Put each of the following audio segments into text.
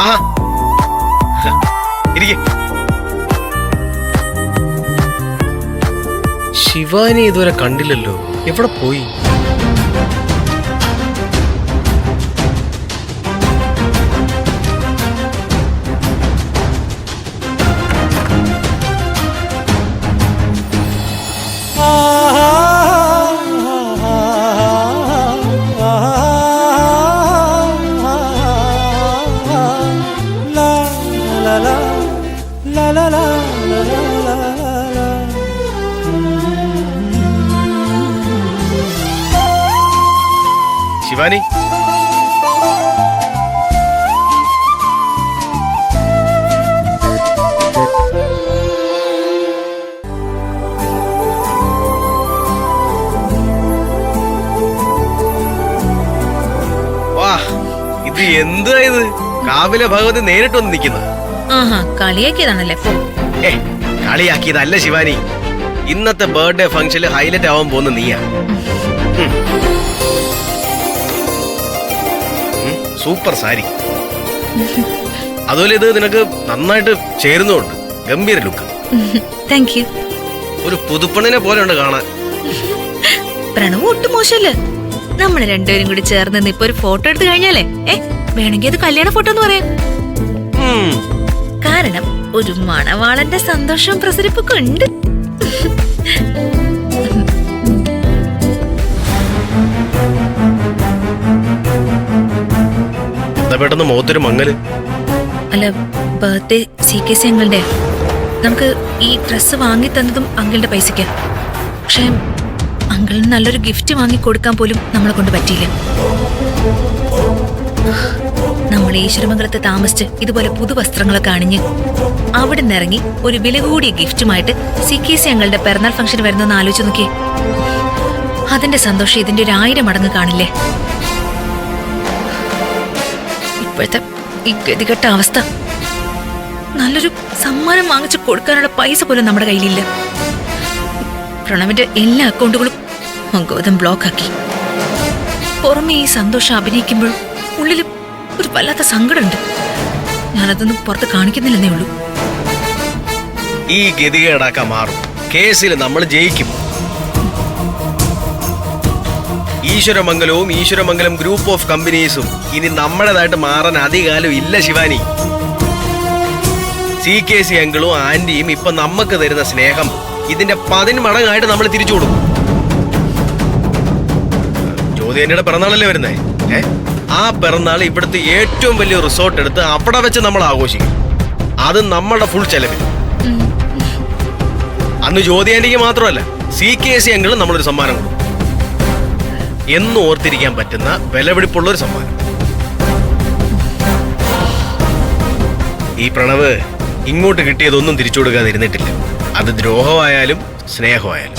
ആഹാ ഇരിക്കെ. ശിവാനി ഇതുവരെ കണ്ടില്ലല്ലോ, എവിടെ പോയി? ശിവാനി, വാ, ഇത് എന്താ ഇത്? കാവിലെ ഭഗവതി നേരിട്ട് വന്ന് നിൽക്കുന്ന. കളിയാക്കിയതാണല്ലേ? കളിയാക്കിയതല്ല ശിവാനി, ഇന്നത്തെ ബർത്ത്ഡേ ഫംഗ്ഷനിൽ ഹൈലൈറ്റ് ആവാൻ പോകുന്ന നീയാ. സൂപ്പർ സാരി, അതുപോലെ ഇത് നിനക്ക് നന്നായിട്ട് ചേരുന്നുണ്ട്. ഗംഭീര ലുക്ക്. Thank you. ഒരു പുതുപ്പണിനെ പോലെ ഉണ്ട് കാണാൻ. പ്രണവ് ഒട്ടും മോശമല്ല. നമ്മള് രണ്ടുപേരും കൂടി ചേർന്ന് ഇപ്പൊ ഒരു ഫോട്ടോ എടുത്ത് കഴിഞ്ഞാലേ വേണമെങ്കിൽ അത് കല്യാണ ഫോട്ടോ എന്ന് പറയാം. കാരണം ഒരു മണവാളന്റെ സന്തോഷവും പ്രസരിപ്പൊക്കെ ഉണ്ട്. പെട്ടെന്ന് മുഖത്തൊരു മങ്ങല്. അല്ല, ബർത്ത്ഡേ CKC അങ്കിളുടെ. നമുക്ക് ഈ ഡ്രസ്സ് വാങ്ങി തന്നതും അങ്കിളുടെ പൈസയ്ക്ക്. പക്ഷെ അങ്കിളിന് നല്ലൊരു ഗിഫ്റ്റ് വാങ്ങി കൊടുക്കാൻ പോലും നമ്മളെ കൊണ്ട് പറ്റിയില്ല. നമ്മൾ ഈശ്വരമംഗലത്ത് താമസിച്ച് ഇതുപോലെ പുതുവസ്ത്രങ്ങളൊക്കെ അണിഞ്ഞ് അവിടെ നിന്നിറങ്ങി ഒരു വില കൂടിയ ഗിഫ്റ്റുമായിട്ട് CKC അങ്കിളുടെ പിറന്നാൾ ഫംഗ്ഷൻ വരുന്നെന്ന് ആലോചിച്ച് നോക്കിയേ. അതിന്റെ സന്തോഷം ഇതിന്റെ 1000 മടങ്ങ് കാണില്ലേ? ഇപ്പോഴത്തെ ഈ ഗതികെട്ട അവസ്ഥ, നല്ലൊരു സമ്മാനം വാങ്ങിച്ചു കൊടുക്കാനുള്ള പൈസ പോലും നമ്മുടെ കയ്യിലില്ല. പ്രണവിന്റെ എല്ലാ അക്കൗണ്ടുകളും ഗൗതം ബ്ലോക്ക് ആക്കി. പുറമെ ഈ സന്തോഷം അഭിനയിക്കുമ്പോഴും ഉള്ളിൽ ഒരു വല്ലാത്ത സങ്കടമുണ്ട്. ഞാനതൊന്നും പുറത്ത് കാണിക്കുന്നില്ലെന്നേ ഉള്ളൂ. ഈ ഗതികേടാക്കാൻ മാറും. കേസിൽ നമ്മൾ ജയിക്കും. ഈശ്വരമംഗലം ഗ്രൂപ്പ് ഓഫ് കമ്പനീസും ഇനി നമ്മുടേതായിട്ട് മാറാൻ അധികകാലം ഇല്ല ശിവാനി. CKC അങ്കിളും ആന്റിയും ഇപ്പൊ നമുക്ക് തരുന്ന സ്നേഹം ഇതിന്റെ 10 മടങ്ങായിട്ട് നമ്മൾ തിരിച്ചു കൊടുക്കും. ജ്യോതിയുടെ പിറന്നാളല്ലേ വരുന്നേ? ആ പിറന്നാൾ ഇവിടുത്തെ ഏറ്റവും വലിയ റിസോർട്ട് എടുത്ത് അവിടെ വെച്ച് നമ്മൾ ആഘോഷിക്കും. അത് നമ്മുടെ ഫുൾ ചെലവിൽ. അന്ന് ജ്യോതി ആന്റിക്ക് മാത്രമല്ല, CKC അങ്കിളും നമ്മളൊരു സമ്മാനം കൊടുക്കും. എന്നും ഓർത്തിരിക്കാൻ പറ്റുന്ന വിലപിടിപ്പുള്ളൊരു സമ്മാനം. ഈ പ്രണവ് ഇങ്ങോട്ട് കിട്ടിയതൊന്നും തിരിച്ചു കൊടുക്കാതെ ഇരുന്നിട്ടില്ല. അത് ദ്രോഹമായാലും സ്നേഹമായാലും.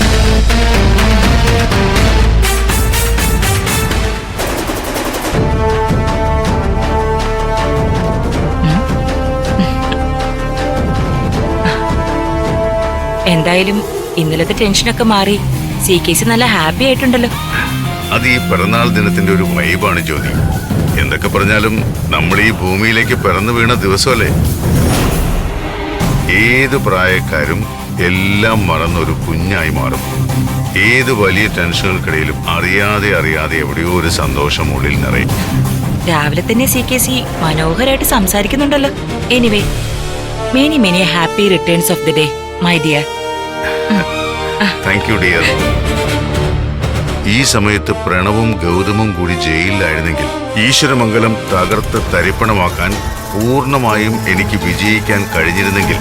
എന്തായാലും ഇന്നലത്തെ ടെൻഷനൊക്കെ മാറി CKC നല്ല ഹാപ്പി ആയിട്ടുണ്ടല്ലോ. അത് ഈ പിറന്നാൾ ദിനത്തിന്റെ ഒരു വൈബാണ് ജ്യോതി. എന്തൊക്കെ പറഞ്ഞാലും നമ്മൾ ഈ ഭൂമിയിലേക്ക് പിറന്നു വീണ ദിവസമല്ലേ. ഏത് പ്രായക്കാരും എല്ലാം മറന്നൊരു കുഞ്ഞായി മാറും. ഏത് വലിയ ടെൻഷനുകൾക്കിടയിലും അറിയാതെ എവിടെയോ ഒരു സന്തോഷം ഉള്ളിൽ നിറയും. രാവിലെ തന്നെ CKC മനോഹരമായിട്ട് സംസാരിക്കുന്നുണ്ടല്ലോ. Anyway, many happy returns of the day my dear. Thank you dear. ഈ സമയത്ത് പ്രണവും ഗൗതമും കൂടി ജയിലിലായിരുന്നെങ്കിൽ ഈശ്വരമംഗലം തകർത്ത് തരിപ്പണമാക്കാൻ പൂർണ്ണമായും എനിക്ക് വിജയിക്കാൻ കഴിഞ്ഞിരുന്നെങ്കിൽ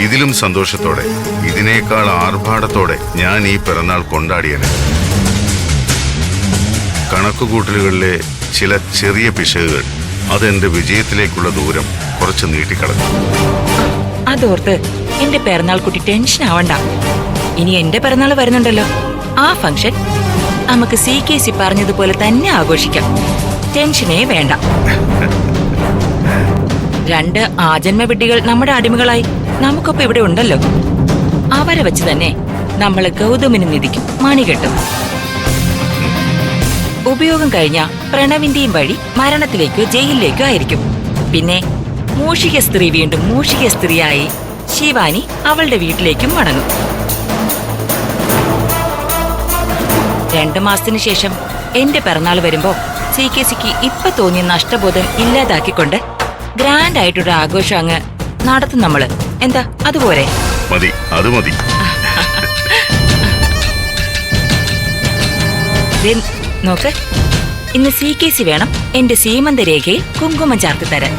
ഇതിലും സന്തോഷത്തോടെ, ഇതിനേക്കാൾ ആർഭാടത്തോടെ ഞാൻ ഈ പിറന്നാൾ കൊണ്ടാടിയനെ. കണക്കുകൂട്ടലുകളിലെ ചില ചെറിയ പിശകുകൾ അതെന്റെ വിജയത്തിലേക്കുള്ള ദൂരം കുറച്ച് നീട്ടിക്കളഞ്ഞു. അതോർത്ത് എന്റെ പിറന്നാൾ കുട്ടി ടെൻഷൻ ആവണ്ട. ഇനി എന്റെ പിറന്നാൾ വരുന്നുണ്ടല്ലോ. ആ ഫംഗ്ഷൻ നമുക്ക് CKC പറഞ്ഞതുപോലെ തന്നെ ആഘോഷിക്കാം. ടെൻഷനേ വേണ്ട. 2 ആജന്മ വിഡ്ഢികൾ നമ്മുടെ അടിമകളായി നമുക്കൊപ്പം ഇവിടെ ഉണ്ടല്ലോ. അവരെ വെച്ച് തന്നെ നമ്മൾ ഗൗതമിന് നിധിക്കും മണി കെട്ടും. ഉപയോഗം കഴിഞ്ഞ പ്രണവിന്റെയും വഴി മരണത്തിലേക്കോ ജയിലിലേക്കോ ആയിരിക്കും. പിന്നെ മൂഷിക സ്ത്രീ വീണ്ടും മൂഷിക സ്ത്രീയായി ശിവാനി അവളുടെ വീട്ടിലേക്കും മടങ്ങും. 2 മാസത്തിന് ശേഷം എന്റെ പിറന്നാൾ വരുമ്പോ CKCക്ക് ഇപ്പൊ തോന്നിയ നഷ്ടബോധം ഇല്ലാതാക്കിക്കൊണ്ട് ഗ്രാൻഡ് ആയിട്ടൊരു ആഘോഷം അങ്ങ് നടത്തും നമ്മള്. എന്താ അതുപോലെ? മതി, അത് മതി. നോക്ക്, ഇന്ന് CKC വേണം എന്റെ സീമന്ത രേഖയിൽ കുങ്കുമം ചാർത്തി തരാൻ.